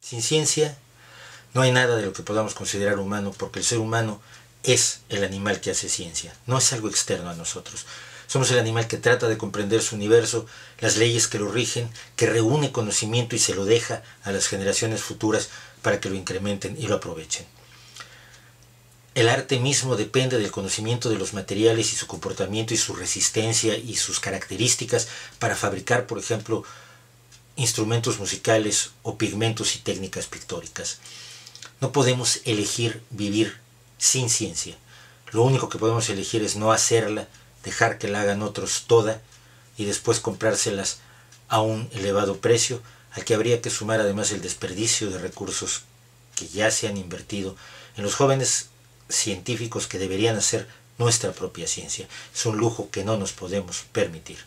Sin ciencia no hay nada de lo que podamos considerar humano, porque el ser humano es el animal que hace ciencia, no es algo externo a nosotros. Somos el animal que trata de comprender su universo, las leyes que lo rigen, que reúne conocimiento y se lo deja a las generaciones futuras para que lo incrementen y lo aprovechen. El arte mismo depende del conocimiento de los materiales y su comportamiento y su resistencia y sus características para fabricar, por ejemplo, instrumentos musicales o pigmentos y técnicas pictóricas. No podemos elegir vivir sin ciencia. Lo único que podemos elegir es no hacerla, dejar que la hagan otros toda y después comprárselas a un elevado precio, al que habría que sumar además el desperdicio de recursos que ya se han invertido en los jóvenes científicos que deberían hacer nuestra propia ciencia. Es un lujo que no nos podemos permitir.